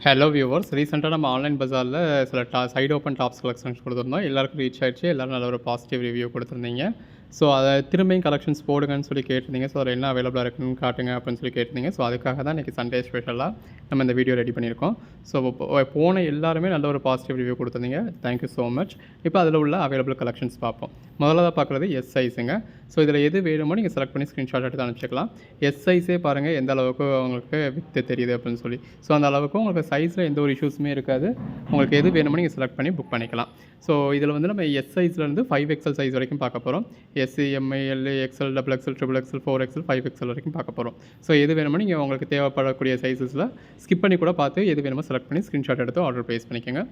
Hello viewers, ரீசெண்டாக நம்ம online பஜாரில் சில சைடு ஓப்பன் டாப்ஸ் கலெக்ஷன்ஸ் கொடுத்துருந்தோம். எல்லாருக்கும் ரீச் ஆயிடுச்சு. எல்லோரும் நல்ல ஒரு பாசிட்டிவ் ரிவ்யூ கொடுத்துருந்தீங்க. ஸோ அதை திரும்பியும் கலெக்ஷன்ஸ் போடுங்கன்னு சொல்லி கேட்டிருந்தீங்க. ஸோ அதில் என்ன அவைலபிளாக இருக்குன்னு காட்டுங்க அப்படின்னு சொல்லி கேட்டிருந்தீங்க. ஸோ அதுக்காக தான் இன்றைக்கி சண்டே ஸ்பெஷலாக நம்ம இந்த வீடியோ ரெடி பண்ணியிருக்கோம். ஸோ போன எல்லாருமே நல்ல ஒரு பாசிட்டிவ் ரிவ்யூ கொடுத்துருந்தீங்க. Thank you so much. இப்போ அதில் உள்ள அவைலபிள் கலெக்ஷன்ஸ் பார்ப்போம். முதல்ல பார்க்குறது எஸ் சைஸுங்க. ஸோ இதில் எது வேணுமோ நீங்கள் செலக்ட் பண்ணி ஸ்க்ரீன்ஷாட் எடுத்து அனுப்பிச்சிக்கலாம். எஸ் சைஸே பாருங்கள் எந்த அளவுக்கு உங்களுக்கு வித்து தெரியுது அப்படின்னு சொல்லி. ஸோ அந்த அளவுக்கு உங்களுக்கு சைஸில் எந்த ஒரு இஷ்யூஸுமே இருக்காது. உங்களுக்கு எது வேணுமோ நீங்கள் செலக்ட் பண்ணி புக் பண்ணிக்கலாம். ஸோ இதில் வந்து நம்ம எஸ் சைஸ்லேருந்து 5XL சைஸ் வரைக்கும் பார்க்க போகிறோம். S, M, L, XL, XXL, XXL, 4XL, 5XL வரைக்கும் பார்க்க போகிறோம். ஸோ எது வேணுமோ நீங்கள் உங்களுக்கு தேவைப்படக்கூடிய சைஸஸில் ஸ்கிப் பண்ணி கூட பார்த்து எது வேணுமோ செலக்ட் பண்ணி ஸ்க்ரீன்ஷாட் எடுத்து ஆர்டர் ப்ளேஸ் பண்ணிக்கோங்க.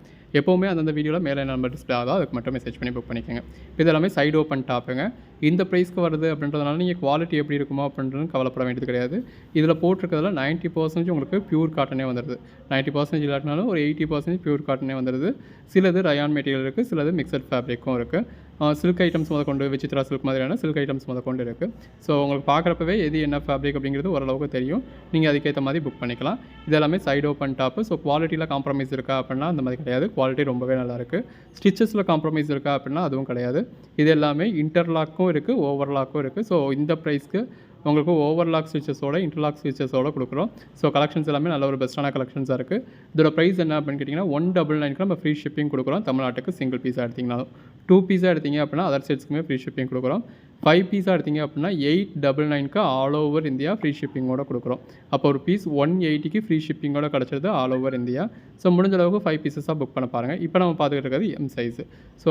எப்போவுமே அந்தந்த வீடியோவில் மேலே நம்பர் டிஸ்பிளே ஆகுதோ அதுக்கு மட்டும் மெசேஜ் பண்ணி புக் பண்ணிக்கோங்க. இது எல்லாமே சைடு ஓப்பன் டாப்புங்க. இந்த ப்ரைஸ்க்கு வருது அப்படின்றதுனால நீங்கள் குவாலிட்டி எப்படி இருக்குமோ அப்படின்றது கவலைப்பட வேண்டியது கிடையாது. இதில் போட்டிருக்கிறதுல 90% உங்களுக்கு பியூர் காட்டனே வந்துடுது. 90% இல்லாட்டினாலும் ஒரு 80% பியூர் காட்டனே வந்துடுது. சிலது ரயான் மெட்டீரியல் இருக்குது, சிலது மிக்சட் ஃபேப்ரிக்கும் இருக்குது. சில்க் ஐட்டம்ஸ் முதற்கொண்டு விசித்ரா சில்க் மாதிரியான சில்க் ஐட்டம்ஸ் முதற்கொண்டு இருக்குது. ஸோ உங்களுக்கு பார்க்குறப்பவே எது என்ன ஃபேப்ரிக் அப்படிங்கிறது ஓரளவுக்கு தெரியும். நீங்கள் அதுக்கேற்ற மாதிரி புக் பண்ணிக்கலாம். இது எல்லாமே சைடு ஓப்பன் டாப்பு. ஸோ குவாலிட்டியில் காம்ப்ரமைஸ் இருக்கா அப்படின்னா அந்த மாதிரி கிடையாது. குவாலிட்டி ரொம்பவே நல்லாயிருக்கு. ஸ்டிச்சஸில் காம்ப்ரமைஸ் இருக்கா அப்படின்னா அதுவும் கிடையாது. இது எல்லாமே இன்டர்லாக்கும் இருக்குது, ஓவர்லாக்கும் இருக்குது. ஸோ இந்த ப்ரைஸ்க்கு உங்களுக்கு ஓவர்லாக் ஸ்டிச்சஸோட இன்டர்லாக் ஸ்டிச்சஸோட கொடுக்குறோம். ஸோ கலெக்ஷன்ஸ் எல்லாமே நல்ல ஒரு பெஸ்ட்டான கலெக்ஷன்ஸாக இருக்குது. இதோட ப்ரைஸ் என்ன அப்படின்னு கேட்டிங்கன்னா 199 நம்ம ஃப்ரீ ஷிப்பிங் கொடுக்குறோம். தமிழ்நாட்டுக்கு சிங்கிள் பீஸாக எடுத்திங்கனாலும். 2 பீஸாக எடுத்திங்க அப்படின்னா அதர் ஸ்டேட்ஸ்க்குமே ஃப்ரீ ஷிப்பிங் கொடுக்குறோம். 5 பீஸாக எடுத்திங்க அப்படின்னா 899க்கு ஆல் ஓவர் இந்தியா ஃப்ரீ ஷிப்பிங்கோட கொடுக்குறோம். அப்போ ஒரு பீஸ் 180க்கு ஃப்ரீ ஷிப்பிங்கோட கிடச்சிருது ஆல் ஓவர் இந்தியா. ஸோ முடிஞ்ச அளவுக்கு 5 பீஸஸாக புக் பண்ண பாருங்கள். இப்போ நம்ம பார்த்துக்கிட்டு இருக்கிறது எம் சைஸு. ஸோ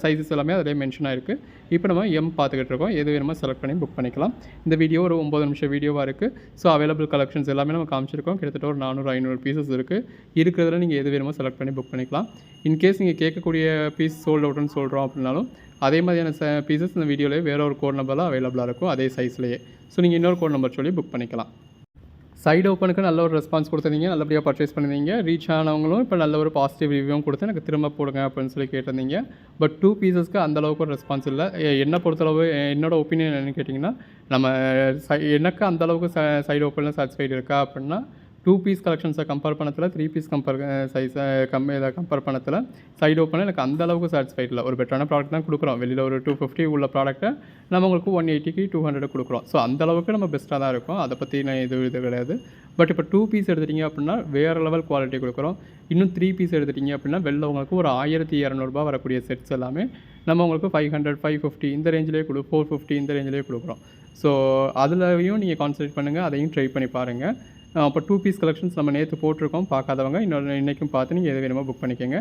சைஸஸ் எல்லாமே அதிலே மென்ஷன் ஆகிருக்கு. இப்போ நம்ம எம் பார்த்துக்கிட்டு இருக்கோம். எது வேணுமோ செலக்ட் பண்ணி புக் பண்ணிக்கலாம். இந்த வீடியோ ஒரு 9 நிமிஷம் வீடியோவாக இருக்குது. ஸோ அவைலபிள் கலெக்ஷன்ஸ் எல்லாமே நம்ம காமிச்சிருக்கோம். கிட்டத்தட்ட ஒரு 400-500 பீசஸ் இருக்குது. இருக்கிறதுல நீங்கள் எது வேணுமோ செலக்ட் பண்ணி புக் பண்ணிக்கலாம். இன்கேஸ் நீங்கள் கேட்கக்கூடிய பீஸ் சோல்ட் அவுட்னு சொல்கிறோம் அப்படின்னாலும் அதே மாதிரியான பீசஸ் இந்த வீடியோலேயே வேறு ஒரு கோட் நம்பரில் அவைலபிளாக இருக்கும் அதே சைஸ்லேயே. ஸோ நீங்கள் இன்னொரு கோட் நம்பர் சொல்லி புக் பண்ணிக்கலாம். சைடு ஓப்பனுக்கு நல்ல ஒரு ரெஸ்பான்ஸ் கொடுத்துருந்தீங்க. நல்லபடியாக பர்ச்சேஸ் பண்ணியிருந்தீங்க. ரீச் ஆனவங்களும் இப்போ நல்ல ஒரு பாசிட்டிவ் ரிவ்யூவும் கொடுத்து எனக்கு திரும்ப போடுங்க அப்படின்னு சொல்லி கேட்டிருந்தீங்க. பட் 2 பீசஸ்க்கு அந்தளவுக்கு ஒரு ரெஸ்பான்ஸ் இல்லை. என்னை பொறுத்தளவு என்னோடய ஒப்பீனியன் என்னென்னு கேட்டிங்கன்னா, நம்ம எனக்கு அந்தளவுக்கு சைடு ஓப்பனில் சாட்டிஸ்ஃபைடு இருக்கா அப்படின்னா 2 பீஸ் கலெக்ஷன்ஸை கம்பேர் பண்ணத்தில் 3 பீஸ் சைஸை கம்பேர் பண்ணத்தில் சைடு ஓப்பனில் எனக்கு அந்தளவுக்கு சாட்டிஸ்ஃபைட் இல்லை. ஒரு பெட்டரான ப்ராடக்ட் தான் கொடுக்குறோம். வெளியில் ஒரு 250 உள்ள ப்ராடக்ட்டை நம்ம உங்களுக்கு 180க்கு 200 கொடுக்குறோம். ஸோ அந்தளவுக்கு நம்ம பெஸ்ட்டாக தான் இருக்கும். அதை பற்றி நான் இது கிடையாது. பட் இப்போ 2 பீஸ் எடுத்துட்டிங்க அப்படின்னா வேறு லெவல் குவாலிட்டி கொடுக்குறோம். இன்னும் 3 பீஸ் எடுத்துட்டிங்க அப்படின்னா வெளில உங்களுக்கு ஒரு 1200 வரக்கூடிய செட்ஸ் எல்லாமே நம்ம உங்களுக்கு 500, 550 இந்த ரேஞ்சிலே 450 இந்த ரேஞ்சிலே கொடுக்குறோம். ஸோ அதுலேயும் நீங்கள் கான்சன்ட்ரேட் பண்ணுங்கள். அதையும் ட்ரை பண்ணி பாருங்கள். அப்போ 2 பீஸ் கலெக்ஷன்ஸ் நம்ம நேற்று போட்டிருக்கோம். பார்க்காதவங்க இன்றைக்கும் பார்த்து நீங்கள் எது வேணுமோ புக் பண்ணிக்கோங்க.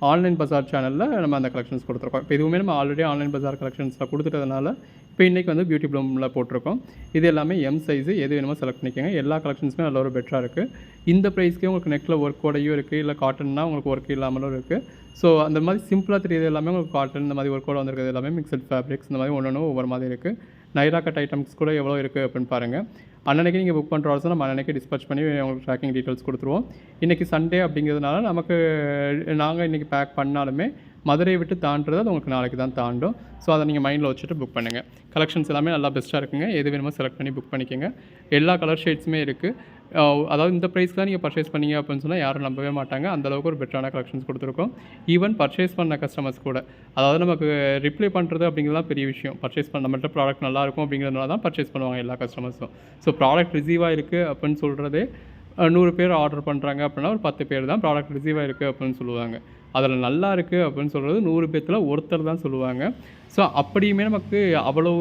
ஆன்லைன் பஜார் சேனலில் நம்ம அந்த கலெக்ஷன்ஸ் கொடுத்துருக்கோம். இப்போ இதுவுமே நம்ம ஆல்ரெடி ஆன்லைன் பஜார் கலெக்ஷன்ஸில் கொடுத்துட்டதுனால இப்போ இன்றைக்கி வந்து பியூட்டி ப்ளூமில் போட்டிருக்கோம். இது எல்லாமே எம் சைஸு. எது வேணுமோ செலக்ட் பண்ணிக்கோங்க. எல்லா கலெக்ஷன்ஸுமே நல்ல ஒரு பெட்டராக இருக்குது. இந்த ப்ரைஸ்க்கே உங்களுக்கு நெக்கில் ஒர்க்கோடையும் இருக்குது, இல்லை காட்டன்னா உங்களுக்கு ஒர்க் இல்லாமலும் இருக்குது. ஸோ அந்த மாதிரி சிம்பிளாக தெரியுது எல்லாமே உங்களுக்கு காட்டன் இந்த மாதிரி ஒர்க்கோட வந்திருக்கிறது எல்லாமே மிக்சட் ஃபேப்ரிக்ஸ் இந்த மாதிரி ஒன்று ஒவ்வொரு மாதிரி இருக்குது. நைரா கட் ஐட்டம்ஸ் கூட எவ்வளோ இருக்குது அப்படின்னு பாருங்கள். அன்னன்னைக்கு நீங்கள் புக் பண்ணுற ஆர்டர்ஸ் நம்ம அன்னன்னைக்கு டிஸ்பேச் பண்ணி உங்களுக்கு ட்ராக்கிங் டீட்டெயில்ஸ் கொடுத்துருவோம். இன்றைக்கி சண்டே அப்படிங்கிறதுனால நமக்கு நாங்கள் இன்றைக்கி பேக் பண்ணாலுமே மதுரையை விட்டு தாண்டுறது அது உங்களுக்கு நாளைக்கு தான் தாண்டும். ஸோ அதை நீங்கள் மைண்டில் வச்சுட்டு புக் பண்ணுங்கள். கலெக்ஷன்ஸ் எல்லாமே நல்லா பெஸ்ட்டாக இருக்குங்க. எது வேணுமோ செலக்ட் பண்ணி புக் பண்ணிக்கோங்க. எல்லா கலர் ஷேட்ஸுமே இருக்குது. அதாவது இந்த ப்ரைஸ்க்கு தான் நீங்கள் பர்ச்சேஸ் பண்ணீங்க அப்படின்னு சொன்னால் யாரும் நம்பவே மாட்டாங்க. அந்தளவுக்கு ஒரு பெட்டரான கலெக்ஷன்ஸ் கொடுத்துருக்கோம். ஈவன் பர்ச்சேஸ் பண்ண கஸ்டமர்ஸ் கூட, அதாவது நமக்கு ரிப்ளை பண்ணுறது அப்படிங்கிறதுலாம் பெரிய விஷயம். பர்ச்சேஸ் பண்ண நம்மள்ட்ட ப்ராடக்ட் நல்லாயிருக்கும் அப்படிங்கிறதுனால தான் பர்ச்சேஸ் பண்ணுவாங்க எல்லா கஸ்டமர்ஸும். ஸோ ப்ராடக்ட் ரிசீவ் ஆகிருக்கு அப்படின்னு சொல்கிறதே 100 பேர் ஆர்டர் பண்ணுறாங்க அப்படின்னா ஒரு 10 பேர் தான் ப்ராடக்ட் ரிசீவ் ஆகிருக்கு அப்படின்னு சொல்லுவாங்க. அதில் நல்லா இருக்குது அப்படின்னு சொல்கிறது 100 பேர்த்தில் ஒருத்தர் தான் சொல்லுவாங்க. ஸோ அப்படியுமே நமக்கு அவ்வளோ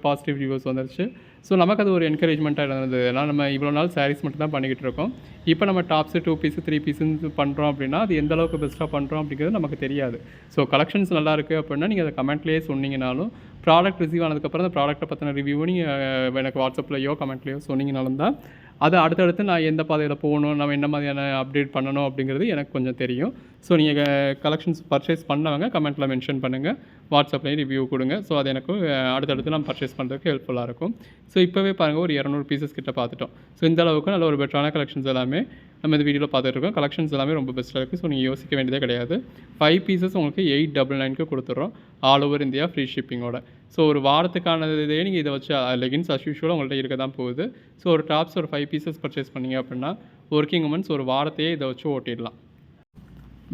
பாசிட்டிவ் ரிவ்யூஸ் வந்துருச்சு. ஸோ நமக்கு அது ஒரு என்கரேஜ்மெண்ட்டாக இருந்தது. ஏன்னா நம்ம இவ்வளோ நாள் சாரீஸ் மட்டும் தான் பண்ணிக்கிட்டு இருக்கோம். இப்போ நம்ம டாப்ஸு 2 பீஸு 3 பீஸுன்னு பண்ணுறோம் அப்படின்னா அது எந்த அளவுக்கு பெஸ்ட்டாக பண்ணுறோம் அப்படிங்கிறது நமக்கு தெரியாது. ஸோ கலெக்ஷன்ஸ் நல்லா இருக்குது அப்படின்னா நீங்கள் அதை கமெண்ட்லேயே சொன்னீங்கனாலும், ப்ராடக்ட் ரிசீவ் ஆனதுக்கப்புறம் அந்த ப்ராடக்ட்டை பற்றின ரிவ்யூவும் நீங்கள் எனக்கு வாட்ஸ்அப்லையோ கமெண்ட்லேயோ சொன்னீங்கனாலும் தான் அதை அடுத்தடுத்து நான் எந்த பாதையில் போகணும், நம்ம என்ன மாதிரியான அப்டேட் பண்ணணும் அப்படிங்கிறது எனக்கு கொஞ்சம் தெரியும். ஸோ நீங்கள் கலெக்ஷன்ஸ் பர்ச்சேஸ் பண்ணவங்க கமெண்ட்டில் மென்ஷன் பண்ணுங்கள். வாட்ஸ்அப்லேயும் ரிவ்யூ கொடுங்க. ஸோ அது எனக்கு அடுத்தடுத்து நம்ம பர்ச்சேஸ் பண்ணுறதுக்கு ஹெல்ப்ஃபுல்லாக இருக்கும். ஸோ இப்போவே பாருங்கள் ஒரு 200 பீசஸ் கிட்ட பார்த்துட்டோம். ஸோ இந்த அளவுக்கு நல்ல ஒரு பெட்டரான கலெக்ஷன்ஸ் எல்லாமே நம்ம இந்த வீடியோவில் பார்த்துட்டு இருக்கோம். கலெக்ஷன்ஸ் எல்லாமே ரொம்ப பெஸ்ட்டாக இருக்குது. ஸோ நீங்கள் யோசிக்க வேண்டியதே கிடையாது. 5 பீசஸ் உங்களுக்கு 899க்கு கொடுத்துட்றோம் ஆல் ஓவர் இந்தியா ஃப்ரீ ஷிப்பிங்கோட. ஸோ ஒரு வாரத்துக்கானதே நீங்கள் இதை வச்சு லெகின்ஸ் அஸ் யூஷுவலாக உங்கள்கிட்ட இருக்க தான் போகுது. ஸோ ஒரு டாப்ஸ் ஒரு 5 பீசஸ் பர்ச்சேஸ் பண்ணிங்க அப்படின்னா ஒர்க்கிங் உமன்ஸ் ஒரு வாரத்தையே இதை வச்சு ஓட்டிடலாம்.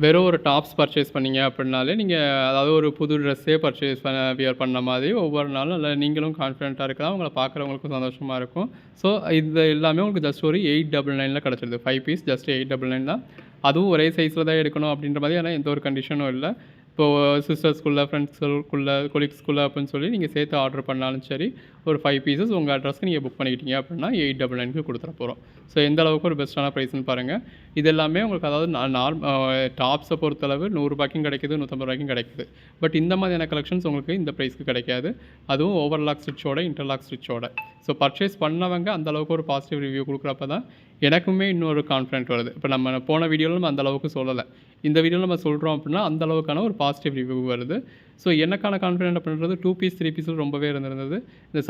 வெறும் ஒரு டாப்ஸ் பர்ச்சேஸ் பண்ணீங்க அப்படின்னாலே, நீங்கள் அதாவது ஒரு புது ட்ரெஸ்ஸே பர்ச்சேஸ் வியர் பண்ண மாதிரி ஒவ்வொரு நாளும் நல்லா நீங்களும் கான்ஃபிடென்ட்டாக இருக்கலாம். உங்கள பார்க்குறவங்களுக்கும் சந்தோஷமாக இருக்கும். ஸோ இது எல்லாமே உங்களுக்கு ஜஸ்ட் ஒரு 899ல கிடச்சிருது. 5 பீஸ் ஜஸ்ட் 899 தான். அதுவும் ஒரே சைஸில் தான் எடுக்கணும் அப்படின்ற மாதிரியான எந்த ஒரு கண்டிஷனும் இல்லை. இப்போது சிஸ்டர்ஸ்குள்ளே, ஃப்ரெண்ட்ஸ்குள்ளே, கொலீக்ஸ்குள்ளே அப்படின்னு சொல்லி நீங்கள் சேர்த்து ஆர்டர் பண்ணாலும் சரி, ஒரு 5 பீசஸ் உங்கள் அட்ரஸ்க்கு நீங்கள் புக் பண்ணிக்கிட்டீங்க அப்படின்னா 899க்கு கொடுத்துட போகிறோம். ஸோ எந்த அளவுக்கு ஒரு பெஸ்ட்டான ப்ரைஸ்ன்னு பாருங்கள். இது எல்லாமே உங்களுக்கு அதாவது டாப்ஸை பொறுத்தளவு ரூ. 100க்கும் கிடைக்குது, ரூ. 150க்கும் கிடைக்குது. பட் இந்த மாதிரியான கலெக்ஷன்ஸ் உங்களுக்கு இந்த ப்ரைஸ்க்கு கிடைக்காது. அதுவும் ஓவர்லாக் ஸ்டிச்சோட, இன்டர்லாக் ஸ்டிச்சோட. ஸோ பர்ச்சேஸ் பண்ணவங்க அந்தளவுக்கு ஒரு பாசிட்டிவ் ரிவ்யூ கொடுக்குறப்ப தான் எனக்குமே இன்னொரு கான்ஃபிடென்ட் வருது. இப்போ நம்ம போன வீடியோவில் நம்ம அந்தளவுக்கு சொல்லலை. இந்த வீடியோவில் நம்ம சொல்கிறோம் அப்படின்னா அந்தளவுக்கான ஒரு பாசிட்டிவ் ரிவ்யூ வருது. ஸோ எனக்கான கான்ஃபிடென்ட் அப்படின்றது 2 பீஸ் 3 பீஸில் ரொம்பவே இருந்திருந்தது. இந்த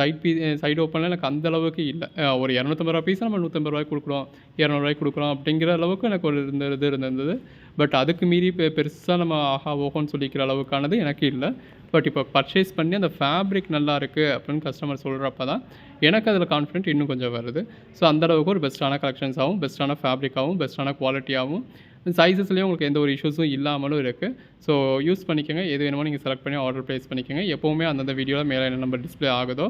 சைடு ஓப்பனில் எனக்கு அந்தளவுக்கு இல்லை. ஒரு ரூ. 250 பீஸ் நம்ம ரூ. 150 கொடுக்குறோம், ரூ. 200 கொடுக்குறோம் அப்படிங்கிற அளவுக்கு எனக்கு ஒரு இது இருந்தது. பட் அதுக்கு மீறி பெருசாக நம்ம ஆஹா ஓஹோன்னு சொல்லிக்கிற அளவுக்கானது எனக்கு இல்லை. பட் இப்போ பர்ச்சேஸ் பண்ணி அந்த ஃபேப்ரிக் நல்லா இருக்குது அப்படின்னு கஸ்டமர் சொல்கிறப்ப தான் எனக்கு அதில் கான்ஃபிடென்ட் இன்னும் கொஞ்சம் வருது. ஸோ அந்தளவுக்கு ஒரு பெஸ்ட்டான கலெக்ஷன்ஸாகவும், பெஸ்ட்டான ஃபேப்ரிக்காகவும், பெஸ்ட்டான குவாலிட்டியாகவும், சைஸஸ்லேயும் உங்களுக்கு எந்த ஒரு இஷ்யூஸும் இல்லாமலும் இருக்குது. ஸோ யூஸ் பண்ணிக்கோங்க. எது வேணுமோ நீங்கள் செலக்ட் பண்ணி ஆர்டர் ப்ளேஸ் பண்ணிக்கோங்க. எப்போவுமே அந்தந்த வீடியோவில் மேலே என்ன நம்பர் டிஸ்பிளே ஆகுதோ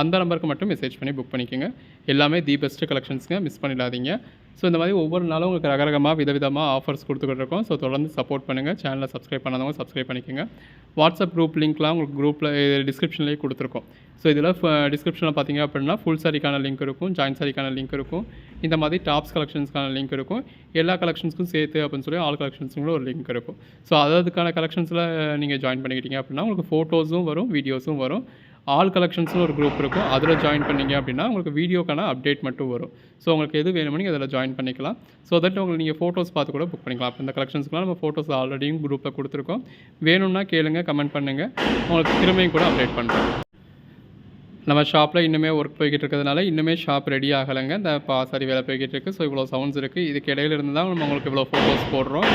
அந்த நம்பருக்கு மட்டும் மெசேஜ் பண்ணி புக் பண்ணிக்கோங்க. எல்லாமே தி பெஸ்ட்டு கலெக்ஷன்ஸுங்க, மிஸ் பண்ணிடாதீங்க. ஸோ இந்த மாதிரி ஒவ்வொரு நாளும் உங்களுக்கு ரகரகமாக விதவிதமாக ஆஃபர்ஸ் கொடுத்துக்கிட்டு இருக்கோம். ஸோ தொடர்ந்து சப்போர்ட் பண்ணுங்கள். சேனலை சப்ஸ்கிரைப் பண்ணாதவங்க சப்ஸ்கிரைப் பண்ணிக்கோங்க. வாட்ஸ்அப் குரூப் லிங்க்லாம் உங்களுக்கு குரூப்பில் டிஸ்கிரிப்ஷன்லேயே கொடுத்துருக்கோம். ஸோ இதில் டிஸ்கிரிப்ஷனில் பார்த்தீங்க அப்படின்னா ஃபுல் சாரிக்கான லிங்க் இருக்கும், ஜாயின் சாரிக்கான லிங்க் இருக்கும், இந்த மாதிரி டாப்ஸ் கலெக்ஷன்ஸ்க்கான லிங்க் இருக்கும். எல்லா கலெக்ஷன்ஸ்க்கும் சேர்த்து அப்படின்னு சொல்லி ஆல் கலெக்ஷன்ஸுங்களும் ஒரு லிங்க் இருக்கும். ஸோ அதுக்கான கலெக்ஷன்ஸில் நீங்கள் ஜாயின் பண்ணிக்கிட்டீங்க அப்படின்னா உங்களுக்கு ஃபோட்டோஸும் வரும், வீடியோஸும் வரும். ஆல் கலெக்ஷன்ஸ்னு ஒரு குரூப் இருக்கும். அதில் ஜாயின் பண்ணிங்க அப்படின்னா உங்களுக்கு வீடியோக்கான அப்டேட் மட்டும் வரும். ஸோ உங்களுக்கு எது வேணுமோ நீங்கள் அதில் ஜாயின் பண்ணிக்கலாம். ஸோ தட் உங்களுக்கு நீங்கள் ஃபோட்டோஸ் பார்த்து கூட புக் பண்ணிக்கலாம். அப்போ இந்த கலெக்ஷன்ஸ்க்குலாம் நம்ம ஃபோட்டோஸ் ஆல்ரெடியும் குரூப்பில் கொடுத்துருக்கோம். வேணும்னா கேளுங்க, கமெண்ட் பண்ணுங்கள். உங்களுக்கு திரும்பியும் கூட அப்டேட் பண்ணுறோம். நம்ம ஷாப்பில் இன்னுமே ஒர்க் போய்கிட்டு இருக்கிறதுனால இன்னுமே ஷாப் ரெடி ஆகலைங்க. இந்த பாசாரி வேலை போய்கிட்டு இருக்குது. ஸோ இவ்வளோ சவுண்ட்ஸ் இருக்குது. இதுக்கு இடையில இருந்து தான் நம்ம உங்களுக்கு இவ்வளோ ஃபோட்டோஸ் போடுறோம்.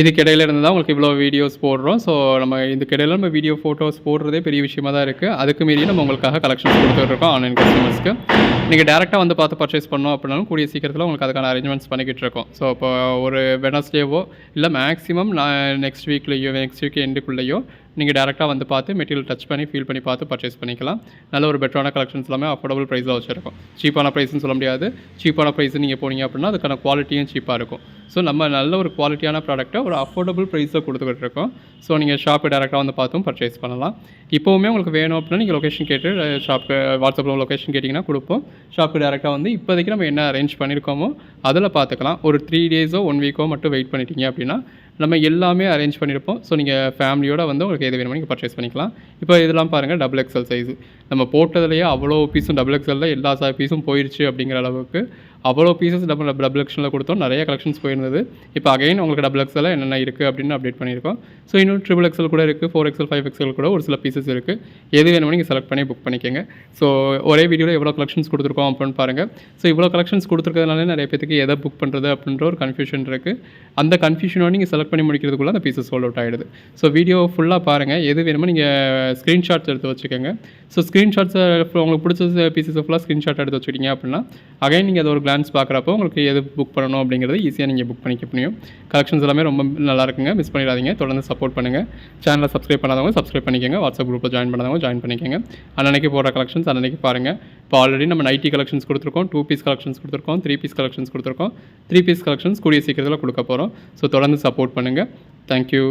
இதுக்கிடையில இருந்து தான் உங்களுக்கு இவ்வளோ வீடியோஸ் போடுறோம். ஸோ நம்ம இதுக்கிடையில நம்ம வீடியோ ஃபோட்டோஸ் போடுறதே பெரிய விஷயமா தான் இருக்குது. அதுக்கு மீறி நம்ம உங்களுக்காக கலெக்ஷன்ஸ் கொடுத்துட்ருக்கோம் ஆன்லைன் கஸ்டமர்ஸ்க்கு. நீங்கள் டேரெக்டாக வந்து பார்த்து பர்ச்சேஸ் பண்ணோம் அப்படின்னாலும் கூடிய சீக்கிரத்தில் உங்களுக்கு அதுக்கான அரேஞ்ச்மெண்ட்ஸ் பண்ணிக்கிட்டு இருக்கோம். ஸோ இப்போ ஒரு வெனஸ்டேவோ இல்லை மேக்ஸிமம் நெக்ஸ்ட் வீக் எண்டுக்குள்ளேயோ நீங்கள் டேரெக்டாக வந்து பார்த்து மெட்டீரியல் டச் பண்ணி ஃபீல் பண்ணி பார்த்து பர்ச்சேஸ் பண்ணிக்கலாம். நல்ல ஒரு பெட்டரான கலெக்ஷன்ஸ் எல்லாமே அஃபோர்டபுள் ப்ரைஸில் வச்சுருக்கோம். சீப்பான ப்ரைஸ்னு சொல்ல முடியாது. சீப்பான ப்ரைஸ் நீங்கள் போனீங்க அப்படின்னா அதுக்கான குவாலிட்டியும் சீப்பாக இருக்கும். ஸோ நம்ம நல்ல ஒரு குவாலிட்டியான ப்ராடக்ட்டை ஒரு அஃபோர்டபுள் ப்ரைஸில் கொடுத்துக்கிட்டு இருக்கோம். ஸோ நீங்கள் ஷாப்பு டேரெக்டாக வந்து பார்த்தும் பர்ச்சேஸ் பண்ணலாம். இப்போவுமே உங்களுக்கு வேணும் அப்படின்னா நீங்கள் லொக்கேஷன் கேட்டு ஷாப்புக்கு வாட்ஸ்அப்பில் லொக்கேஷன் கேட்டிங்கன்னா கொடுப்போம். ஷாப்புக்கு டேரெக்டாக வந்து இப்போதைக்கு நம்ம என்ன அரேஞ்ச் பண்ணியிருக்கோமோ அதில் பார்த்துக்கலாம். ஒரு 3 டேஸோ 1 வீக்கோ மட்டும் வெயிட் பண்ணிட்டீங்க அப்படின்னா நம்ம எல்லாமே அரேஞ்ச் பண்ணியிருப்போம். ஸோ நீங்கள் ஃபேமிலியோடு வந்து உங்களுக்கு எது வேணுமோ நீங்கள் பர்ச்சேஸ் பண்ணிக்கலாம். இப்போ இதெல்லாம் பாருங்கள் XXL சைஸு. நம்ம போட்டதுலேயே அவ்வளோ பீஸும் XXL எல்லா பீஸும் போயிடுச்சு அப்படிங்கிற அளவுக்கு அவ்வளோ பீசஸ் XXL கொடுத்தோம். நிறைய கலெக்ஷன்ஸ் போயிருந்தது. இப்போ அகைன் உங்களுக்கு XXL என்னென்ன இருக்குது அப்படின்னு அப்டேட் பண்ணியிருக்கோம். ஸோ இன்னும் XXL கூட இருக்குது, 4XL 5XL கூட ஒரு சில பீசஸ் இருக்குது. எது வேணுமோ நீங்கள் செலக்ட் பண்ணி புக் பண்ணிக்கோங்க. ஸோ ஒரே வீடியோவில் எவ்வளோ கலெக்ஷன்ஸ் கொடுத்துருக்கோம் அப்படின்னு பாருங்கள். ஸோ இவ்வளோ கலெக்ஷன்ஸ் கொடுத்துருக்கிறதுனால நிறைய பேருக்கு எதை புக் பண்ணுறது அப்படின்ற ஒரு கன்ஃபியூஷன் இருக்குது. அந்த கன்ஃபியூஷனோட நீங்கள் செலக்ட் பண்ணி முடிக்கிறதுக்குள்ளே அந்த பீசஸ் சோல்ட் அவுட் ஆகிடுது. ஸோ வீடியோ ஃபுல்லாக பாருங்கள். எது வேணுமோ நீங்கள் ஸ்க்ரீன்ஷாட்ஸ் எடுத்து வச்சுக்கோங்க. ஸோ ஸ்க்ரீன்ஷாட்ஸை உங்களுக்கு பிடிச்ச பீசஸ் ஃபுல்லாக ஸ்க்ரீன்ஷாட் எடுத்து வச்சுக்கிட்டீங்க அப்படின்னா அகைன் நீங்கள் அதை ஒரு கிளான்ஸ் பார்க்குறப்போ உங்களுக்கு எது புக் பண்ணணும் அப்படிங்கிறது ஈஸியாக நீங்கள் புக் பண்ணிக்க முடியும். கலெக்ஷன்ஸ் எல்லாமே ரொம்ப நல்லா இருக்குங்க. மிஸ் பண்ணிடாதீங்க. தொடர்ந்து சப்போர்ட் பண்ணுங்கள். சேனலை சப்ஸ்கிரைப் பண்ணாதவங்க சப்ஸ்கிரைப் பண்ணிக்கோங்க. வாட்ஸ்அப் குரூப்பில் ஜாயின் பண்ணாதவங்க ஜாயின் பண்ணிக்கோங்க. அன்னைக்கு போடுற கலெக்ஷன்ஸ் அன்னைக்கு பாருங்கள். இப்போ ஆல்ரெடி நம்ம நைட்டி கலெக்ஷன்ஸ் கொடுத்துருக்கோம், 2 பீஸ் கலெக்ஷன்ஸ் கொடுத்துருக்கோம், 3 பீஸ் கலெக்ஷன்ஸ் கொடுத்துருக்கோம். 3 பீஸ் கலெக்ஷன்ஸ் கூடிய சீக்கிரத்தில் கொடுக்க போகிறோம். ஸோ தொடர்ந்து சப்போர்ட் பண்ணுங்கள். தேங்க்யூ.